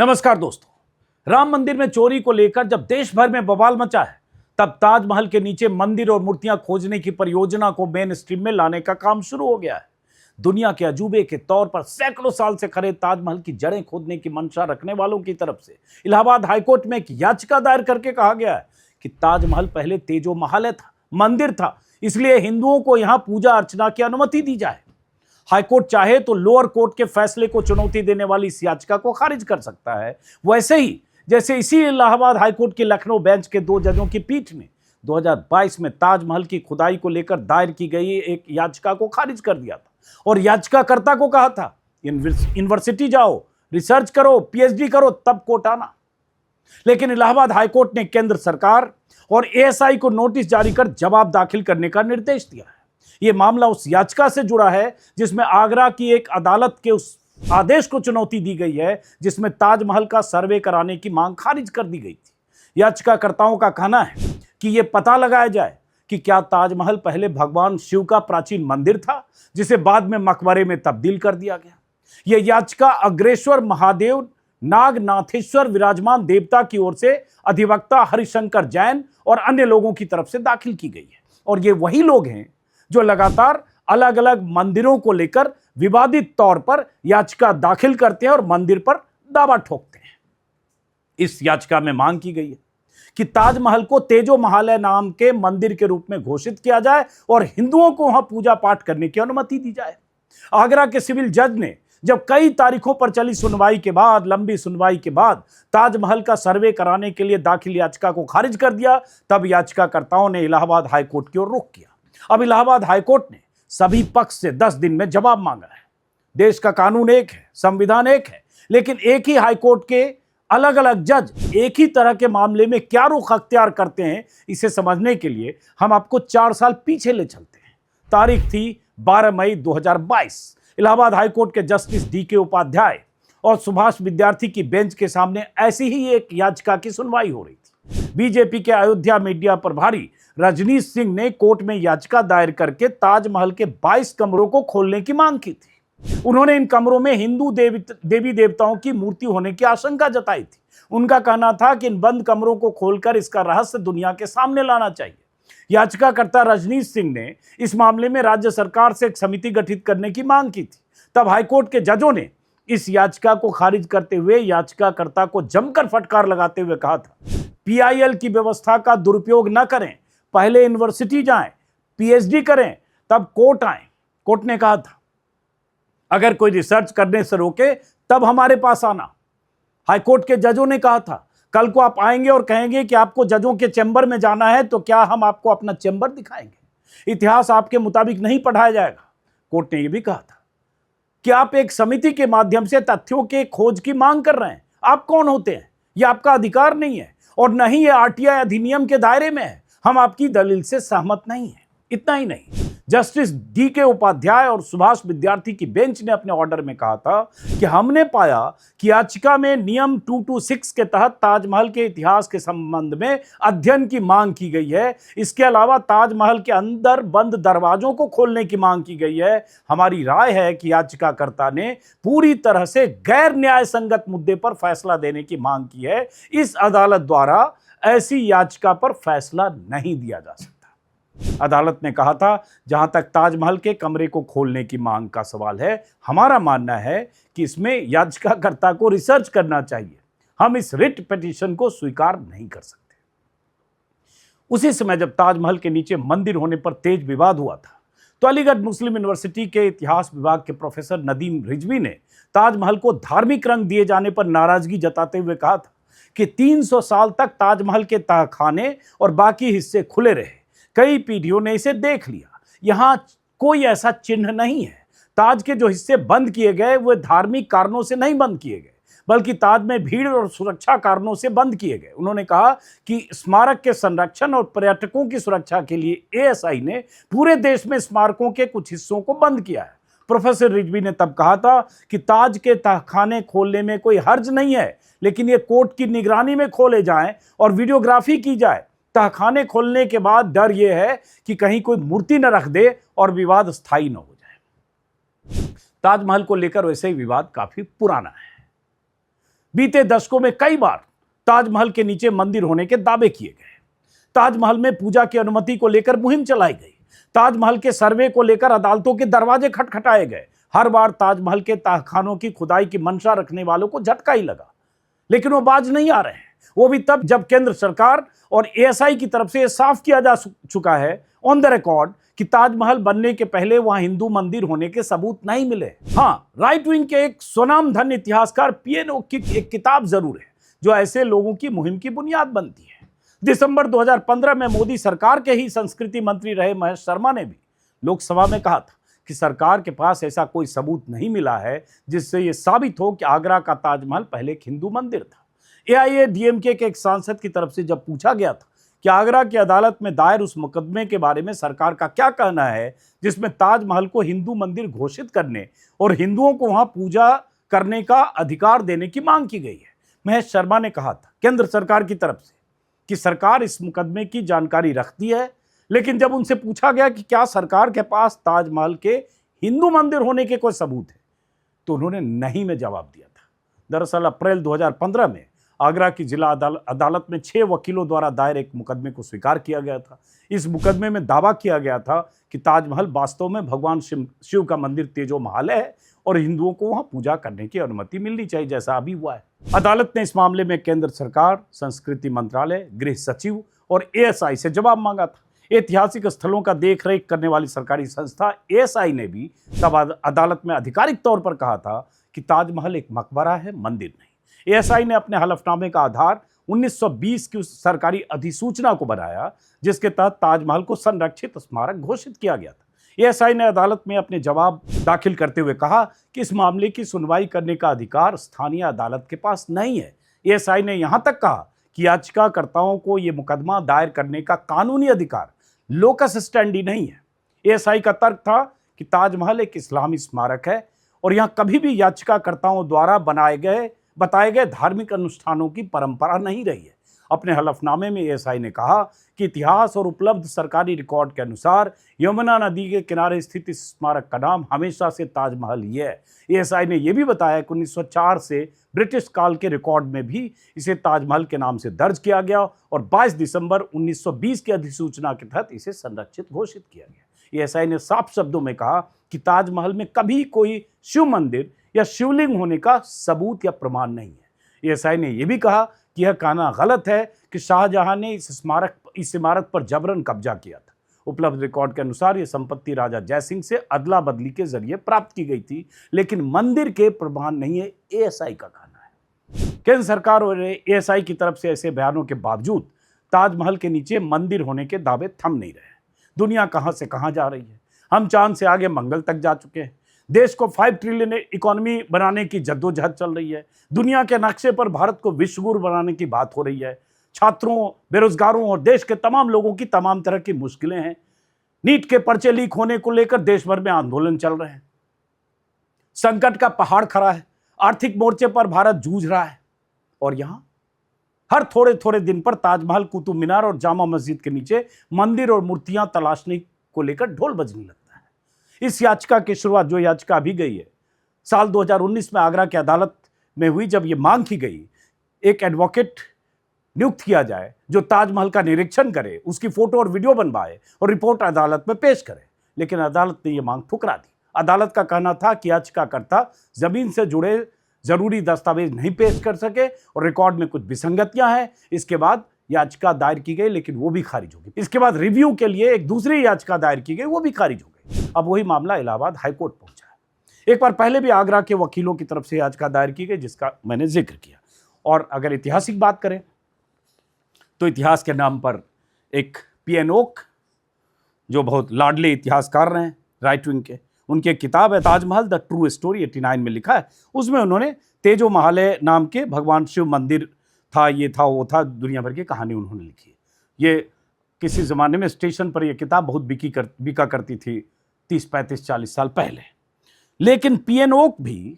नमस्कार दोस्तों, राम मंदिर में चोरी को लेकर जब देश भर में बवाल मचा है, तब ताजमहल के नीचे मंदिर और मूर्तियां खोजने की परियोजना को मेन स्ट्रीम में लाने का काम शुरू हो गया है। दुनिया के अजूबे के तौर पर सैकड़ों साल से खड़े ताजमहल की जड़ें खोदने की मंशा रखने वालों की तरफ से इलाहाबाद हाईकोर्ट में एक याचिका दायर करके कहा गया है कि ताजमहल पहले तेजो महालय था, मंदिर था, इसलिए हिंदुओं को यहां पूजा अर्चना की अनुमति दी जाए। हाईकोर्ट चाहे तो लोअर कोर्ट के फैसले को चुनौती देने वाली इस याचिका को खारिज कर सकता है, वैसे ही जैसे इसी इलाहाबाद हाईकोर्ट की लखनऊ बेंच के 2 जजों की पीठ ने 2022 में ताजमहल की खुदाई को लेकर दायर की गई एक याचिका को खारिज कर दिया था और याचिकाकर्ता को कहा था यूनिवर्सिटी जाओ, रिसर्च करो, पीएचडी करो, तब कोर्ट आना। लेकिन इलाहाबाद हाईकोर्ट ने केंद्र सरकार और एएसआई को नोटिस जारी कर जवाब दाखिल करने का निर्देश दिया है। यह मामला उस याचिका से जुड़ा है जिसमें आगरा की एक अदालत के उस आदेश को चुनौती दी गई है जिसमें ताजमहल का सर्वे कराने की मांग खारिज कर दी गई थी। याचिकाकर्ताओं का कहना है कि यह पता लगाया जाए कि क्या ताजमहल पहले भगवान शिव का प्राचीन मंदिर था जिसे बाद में मकबरे में तब्दील कर दिया गया। यह याचिका अग्रेश्वर महादेव नागनाथेश्वर विराजमान देवता की ओर से अधिवक्ता हरिशंकर जैन और अन्य लोगों की तरफ से दाखिल की गई है और ये वही लोग हैं जो लगातार अलग अलग मंदिरों को लेकर विवादित तौर पर याचिका दाखिल करते हैं और मंदिर पर दावा ठोकते हैं। इस याचिका में मांग की गई है कि ताजमहल को तेजो महालय नाम के मंदिर के रूप में घोषित किया जाए और हिंदुओं को वहां पूजा पाठ करने की अनुमति दी जाए। आगरा के सिविल जज ने जब कई तारीखों पर चली सुनवाई के बाद, लंबी सुनवाई के बाद ताजमहल का सर्वे कराने के लिए दाखिल याचिका को खारिज कर दिया, तब याचिकाकर्ताओं ने इलाहाबाद हाईकोर्ट की ओर रुख किया। अब इलाहाबाद हाईकोर्ट ने सभी पक्ष से 10 दिन में जवाब मांगा है। देश का कानून एक है, संविधान एक है, लेकिन एक ही हाईकोर्ट के अलग अलग जज एक ही तरह के मामले में क्या रुख अख्तियार करते हैं, इसे समझने के लिए हम आपको 4 साल पीछे ले चलते हैं। तारीख थी 12 मई 2022। इलाहाबाद हाईकोर्ट के जस्टिस DK उपाध्याय और सुभाष विद्यार्थी की बेंच के सामने ऐसी ही एक याचिका की सुनवाई हो रही थी। बीजेपी के अयोध्या मीडिया प्रभारी रजनीश सिंह ने कोर्ट में याचिका दायर करके ताजमहल के 22 कमरों को खोलने की मांग की थी। उन्होंने इन कमरों में हिंदू देवी देवताओं की मूर्ति होने की आशंका जताई थी। उनका कहना था कि इन बंद कमरों को खोलकर इसका रहस्य दुनिया के सामने लाना चाहिए। याचिकाकर्ता रजनीश सिंह ने इस मामले में राज्य सरकार से एक समिति गठित करने की मांग की थी। तब हाईकोर्ट के जजों ने इस याचिका को खारिज करते हुए याचिकाकर्ता को जमकर फटकार लगाते हुए कहा था, PIL की व्यवस्था का दुरुपयोग न करें, पहले यूनिवर्सिटी जाएं, पीएचडी करें, तब कोर्ट आए। कोर्ट ने कहा था अगर कोई रिसर्च करने से रोके तब हमारे पास आना। हाईकोर्ट के जजों ने कहा था कल को आप आएंगे और कहेंगे कि आपको जजों के चैम्बर में जाना है, तो क्या हम आपको अपना चैम्बर दिखाएंगे? इतिहास आपके मुताबिक नहीं पढ़ाया जाएगा। कोर्ट ने यह भी कहा था कि आप एक समिति के माध्यम से तथ्यों के खोज की मांग कर रहे हैं। आप कौन होते हैं? यह आपका अधिकार नहीं है और न ही यह RTI अधिनियम के दायरे में है। हम आपकी दलील से सहमत नहीं हैं। इतना ही नहीं, जस्टिस DK उपाध्याय और सुभाष विद्यार्थी की बेंच ने अपने ऑर्डर में कहा था कि हमने पाया कि याचिका में नियम 226 के तहत ताजमहल के इतिहास के संबंध में अध्ययन की मांग की गई है। इसके अलावा ताजमहल के अंदर बंद दरवाजों को खोलने की मांग की गई है। हमारी राय है कि याचिकाकर्ता ने पूरी तरह से गैर न्याय संगत मुद्दे पर फैसला देने की मांग की है। इस अदालत द्वारा ऐसी याचिका पर फैसला नहीं दिया जा सकता। अदालत ने कहा था जहां तक ताजमहल के कमरे को खोलने की मांग का सवाल है, हमारा मानना है कि इसमें याचिकाकर्ता को रिसर्च करना चाहिए। हम इस रिट पिटीशन को स्वीकार नहीं कर सकते। उसी समय जब ताजमहल के नीचे मंदिर होने पर तेज विवाद हुआ था, तो अलीगढ़ मुस्लिम यूनिवर्सिटी के इतिहास विभाग के प्रोफेसर नदीम रिजवी ने ताजमहल को धार्मिक रंग दिए जाने पर नाराजगी जताते हुए कहा था कि 300 साल तक ताजमहल के तहखाने और बाकी हिस्से खुले रहे। कई पीढ़ियों ने इसे देख लिया। यहां कोई ऐसा चिन्ह नहीं है। ताज के जो हिस्से बंद किए गए वे धार्मिक कारणों से नहीं बंद किए गए, बल्कि ताज में भीड़ और सुरक्षा कारणों से बंद किए गए। उन्होंने कहा कि स्मारक के संरक्षण और पर्यटकों की सुरक्षा के लिए ASI ने पूरे देश में स्मारकों के कुछ हिस्सों को बंद किया है। प्रोफेसर रिजवी ने तब कहा था कि ताज के तहखाने खोलने में कोई हर्ज नहीं है, लेकिन ये कोर्ट की निगरानी में खोले जाएं और वीडियोग्राफी की जाए। तहखाने खोलने के बाद डर यह है कि कहीं कोई मूर्ति न रख दे और विवाद स्थायी न हो जाए। ताजमहल को लेकर वैसे ही विवाद काफी पुराना है। बीते दशकों में कई बार ताजमहल के नीचे मंदिर होने के दावे किए गए। ताजमहल में पूजा की अनुमति को लेकर मुहिम चलाई गई। ताजमहल के सर्वे को लेकर अदालतों के दरवाजे खटखटाए गए। हर बार ताजमहल के तहखानों की खुदाई की मंशा रखने वालों को झटका ही लगा, लेकिन वो बाज नहीं आ रहे हैं। वो भी तब जब केंद्र सरकार और एएसआई की तरफ से यह साफ किया जा चुका है ऑन द रिकॉर्ड कि ताजमहल बनने के पहले वहां हिंदू मंदिर होने के सबूत नहीं मिले। हां, राइट विंग के एक स्वनामधन्य इतिहासकार पीएनओ की एक किताब जरूर है जो ऐसे लोगों की मुहिम की बुनियाद बनती है। दिसंबर 2015 में मोदी सरकार के ही संस्कृति मंत्री रहे महेश शर्मा ने भी लोकसभा में कहा था कि सरकार के पास ऐसा कोई सबूत नहीं मिला है जिससे यह साबित हो कि आगरा का ताजमहल पहले एक हिंदू मंदिर था। एआईएडीएमके के एक सांसद की तरफ से जब पूछा गया था कि आगरा की अदालत में दायर उस मुकदमे के बारे में सरकार का क्या कहना है जिसमें ताजमहल को हिंदू मंदिर घोषित करने और हिंदुओं को वहां पूजा करने का अधिकार देने की मांग की गई है, महेश शर्मा ने कहा था केंद्र सरकार की तरफ से कि सरकार इस मुकदमे की जानकारी रखती है, लेकिन जब उनसे पूछा गया कि क्या सरकार के पास ताजमहल के हिंदू मंदिर होने के कोई सबूत है, तो उन्होंने नहीं में जवाब दिया था। दरअसल अप्रैल 2015 में आगरा की जिला अदालत में 6 वकीलों द्वारा दायर एक मुकदमे को स्वीकार किया गया था। इस मुकदमे में दावा किया गया था कि ताजमहल वास्तव में भगवान शिव का मंदिर तेजो महल है और हिंदुओं को वहां पूजा करने की अनुमति मिलनी चाहिए, जैसा अभी हुआ है। अदालत ने इस मामले में केंद्र सरकार, संस्कृति मंत्रालय, गृह सचिव और एएसआई से जवाब मांगा था। ऐतिहासिक स्थलों का देखरेख करने वाली सरकारी संस्था एएसआई ने भी तब अदालत में आधिकारिक तौर पर कहा था कि ताजमहल एक मकबरा है, मंदिर नहीं। एएसआई ने अपने हलफनामे का आधार 1920 की उस सरकारी अधिसूचना को बनाया जिसके तहत ताजमहल को संरक्षित स्मारक घोषित किया गया था। एएसआई ने अदालत में अपने जवाब दाखिल करते हुए कहा कि इस मामले की सुनवाई करने का अधिकार स्थानीय अदालत के पास नहीं है। एएसआई ने यहां तक कहा कि याचिकाकर्ताओं को यह मुकदमा दायर करने का कानूनी अधिकार लोकस स्टैंडी नहीं है। एएसआई का तर्क था कि ताजमहल एक इस्लामी स्मारक है और यहां कभी भी याचिकाकर्ताओं द्वारा बताए गए धार्मिक अनुष्ठानों की परंपरा नहीं रही है। अपने हलफनामे में एएसआई ने कहा कि इतिहास और उपलब्ध सरकारी रिकॉर्ड के अनुसार यमुना नदी के किनारे स्थित इस स्मारक का नाम हमेशा से ताजमहल ही है। एएसआई ने यह भी बताया कि 1904 से ब्रिटिश काल के रिकॉर्ड में भी इसे ताजमहल के नाम से दर्ज किया गया और 22 दिसंबर 1920 की अधिसूचना के तहत इसे संरक्षित घोषित किया गया। एएसआई ने साफ शब्दों में कहा कि ताजमहल में कभी कोई शिव मंदिर या शिवलिंग होने का सबूत या प्रमाण नहीं है। एएसआई ने यह भी कहा कि यह कहना गलत है कि शाहजहां ने इस इमारत पर जबरन कब्जा किया था। उपलब्ध रिकॉर्ड के अनुसार यह संपत्ति राजा जयसिंह से अदला बदली के जरिए प्राप्त की गई थी, लेकिन मंदिर के प्रमाण नहीं है, एएसआई का कहना है। केंद्र सरकार और एएसआई की तरफ से ऐसे बयानों के बावजूद ताजमहल के नीचे मंदिर होने के दावे थम नहीं रहे। दुनिया कहां से कहां जा रही है। हम चांद से आगे मंगल तक जा चुके हैं। देश को 5 ट्रिलियन इकोनॉमी बनाने की जद्दोजहद चल रही है। दुनिया के नक्शे पर भारत को विश्वगुरु बनाने की बात हो रही है। छात्रों, बेरोजगारों और देश के तमाम लोगों की तमाम तरह की मुश्किलें हैं। नीट के पर्चे लीक होने को लेकर देश भर में आंदोलन चल रहे हैं। संकट का पहाड़ खड़ा है। आर्थिक मोर्चे पर भारत जूझ रहा है और यहां हर थोड़े थोड़े दिन पर ताजमहल, कुतुब मीनार और जामा मस्जिद के नीचे मंदिर और मूर्तियां तलाशने को लेकर ढोल बजने लगता है। इस याचिका की शुरुआत, जो याचिका अभी गई है, साल 2019 में आगरा की अदालत में हुई, जब यह मांग की गई एक एडवोकेट नियुक्त किया जाए जो ताजमहल का निरीक्षण करे, उसकी फोटो और वीडियो बनवाए और रिपोर्ट अदालत में पेश करे। लेकिन अदालत ने यह मांग ठुकरा दी। अदालत का कहना था कि याचिकाकर्ता जमीन से जुड़े जरूरी दस्तावेज नहीं पेश कर सके और रिकॉर्ड में कुछ विसंगतियां हैं। इसके बाद याचिका दायर की गई, लेकिन वो भी खारिज हो गई। इसके बाद रिव्यू के लिए एक दूसरी याचिका दायर की गई, वो भी खारिज हो गई। अब वही मामला इलाहाबाद हाईकोर्ट पहुंचा है। एक बार पहले भी आगरा के वकीलों की तरफ से याचिका दायर की गई, जिसका मैंने जिक्र किया। और अगर ऐतिहासिक बात करें तो इतिहास के नाम पर एक पीएनओ जो बहुत लाडले इतिहासकार रहे हैं राइट विंग के, उनकी एक किताब है ताजमहल द ट्रू स्टोरी, 89 में लिखा है। उसमें उन्होंने तेजो महल नाम के भगवान शिव मंदिर था, ये था, वो था, दुनिया भर की कहानी उन्होंने लिखी है। ये किसी ज़माने में स्टेशन पर यह किताब बहुत बिका करती थी 30, 35, 40 साल पहले। लेकिन पीएनओ भी,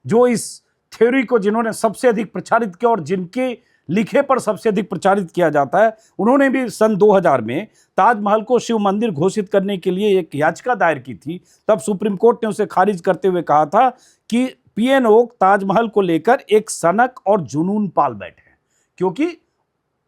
जो इस थ्योरी को जिन्होंने सबसे अधिक प्रचारित किया और जिनके लिखे पर सबसे अधिक प्रचारित किया जाता है, उन्होंने भी सन 2000 में ताजमहल को शिव मंदिर घोषित करने के लिए एक याचिका दायर की थी। तब सुप्रीम कोर्ट ने उसे खारिज करते हुए कहा था कि पीएनओ ताजमहल को लेकर एक सनक और जुनून पाल बैठे हैं, क्योंकि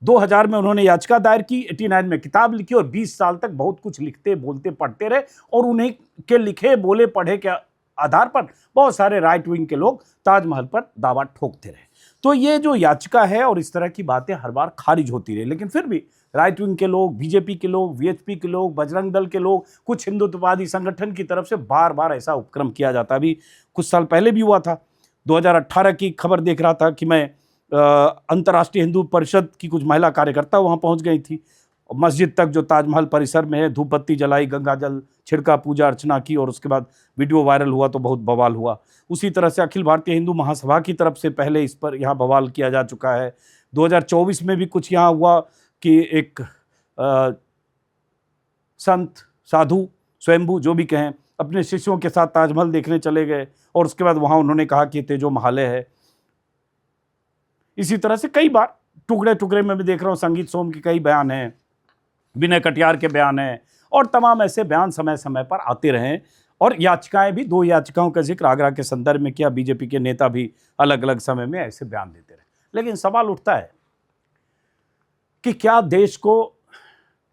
2000 में उन्होंने याचिका दायर की, 89 में किताब लिखी और 20 साल तक बहुत कुछ लिखते बोलते पढ़ते रहे और उन्हीं के लिखे बोले पढ़े के आधार पर बहुत सारे राइट विंग के लोग ताजमहल पर दावा ठोकते रहे। तो ये जो याचिका है और इस तरह की बातें हर बार खारिज होती रही, लेकिन फिर भी राइट विंग के लोग, बीजेपी के लोग, वीएचपी के लोग, बजरंग दल के लोग, कुछ हिंदुत्ववादी संगठन की तरफ से बार बार ऐसा उपक्रम किया जाता। अभी कुछ साल पहले भी हुआ था, 2018 की खबर देख रहा था कि मैं अंतर्राष्ट्रीय हिंदू परिषद की कुछ महिला कार्यकर्ता वहाँ पहुँच गई थी, मस्जिद तक जो ताजमहल परिसर में है धूप बत्ती जलाई, गंगा जल छिड़का, पूजा अर्चना की और उसके बाद वीडियो वायरल हुआ तो बहुत बवाल हुआ। उसी तरह से अखिल भारतीय हिंदू महासभा की तरफ से पहले इस पर यहाँ बवाल किया जा चुका है। 2024 में भी कुछ यहाँ हुआ कि एक संत साधु स्वयंभू जो भी कहें अपने शिष्यों के साथ ताजमहल देखने चले गए और उसके बाद वहाँ उन्होंने कहा कि तेजो महालय है। इसी तरह से कई बार टुकड़े टुकड़े में भी देख रहा हूँ, संगीत सोम के कई बयान हैं, विनय कटियार के बयान हैं और तमाम ऐसे बयान समय समय पर आते रहे। और याचिकाएं भी, 2 याचिकाओं का जिक्र आगरा के संदर्भ में किया, बीजेपी के नेता भी अलग अलग समय में ऐसे बयान देते रहे। लेकिन सवाल उठता है कि क्या देश को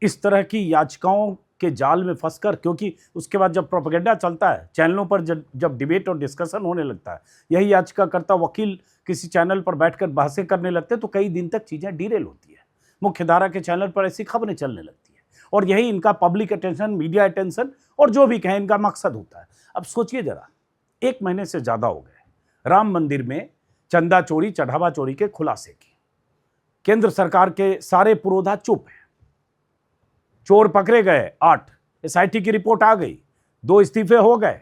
इस तरह की याचिकाओं के जाल में फंसकर, क्योंकि उसके बाद जब प्रोपेगेंडा चलता है चैनलों पर, जब डिबेट और डिस्कशन होने लगता है, यही याचिकाकर्ता वकील किसी चैनल पर बैठकर बहसें करने लगते हैं तो कई दिन तक चीज़ें डिरेल होती है, मुख्यधारा के चैनल पर ऐसी खबरें चलने लगती है और यही इनका पब्लिक अटेंशन, मीडिया अटेंशन और जो भी कहें इनका मकसद होता है। अब सोचिए जरा, 1 महीने से ज़्यादा हो गए राम मंदिर में चंदा चोरी, चढ़ावा चोरी के खुलासे की, केंद्र सरकार के सारे पुरोधा चुप हैं, चोर पकड़े गए 8, एसआईटी की रिपोर्ट आ गई, 2 इस्तीफे हो गए,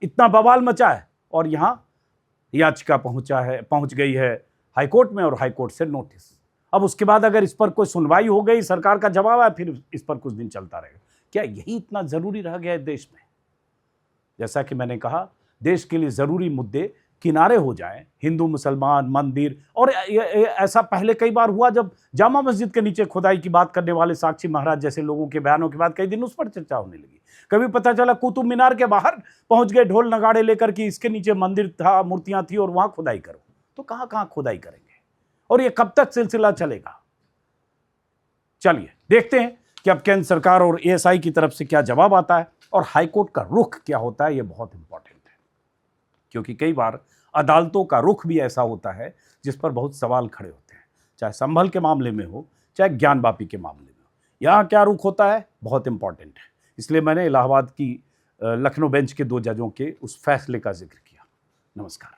इतना बवाल मचा है और यहाँ याचिका पहुंच गई है हाईकोर्ट में और हाईकोर्ट से नोटिस। अब उसके बाद अगर इस पर कोई सुनवाई हो गई, सरकार का जवाब आया, फिर इस पर कुछ दिन चलता रहेगा। क्या यही इतना जरूरी रह गया है देश में? जैसा कि मैंने कहा, देश के लिए जरूरी मुद्दे किनारे हो जाएं, हिंदू मुसलमान, मंदिर, और ऐसा पहले कई बार हुआ जब जामा मस्जिद के नीचे खुदाई की बात करने वाले साक्षी महाराज जैसे लोगों के बयानों के बाद कई दिन उस पर चर्चा होने लगी। कभी पता चला कुतुब मीनार के बाहर पहुंच गए ढोल नगाड़े लेकर कि इसके नीचे मंदिर था, मूर्तियां थी और वहां खुदाई करो। तो कहां कहां खुदाई करेंगे और ये कब तक सिलसिला चलेगा? चलिए देखते हैं कि अब केंद्र सरकार और एएसआई की तरफ से क्या जवाब आता है और हाईकोर्ट का रुख क्या होता है। ये बहुत इंपॉर्टेंट है, क्योंकि कई बार अदालतों का रुख भी ऐसा होता है जिस पर बहुत सवाल खड़े होते हैं, चाहे संभल के मामले में हो, चाहे ज्ञानवापी के मामले में हो। यहाँ क्या रुख होता है, बहुत इंपॉर्टेंट है। इसलिए मैंने इलाहाबाद की लखनऊ बेंच के 2 जजों के उस फैसले का जिक्र किया। नमस्कार।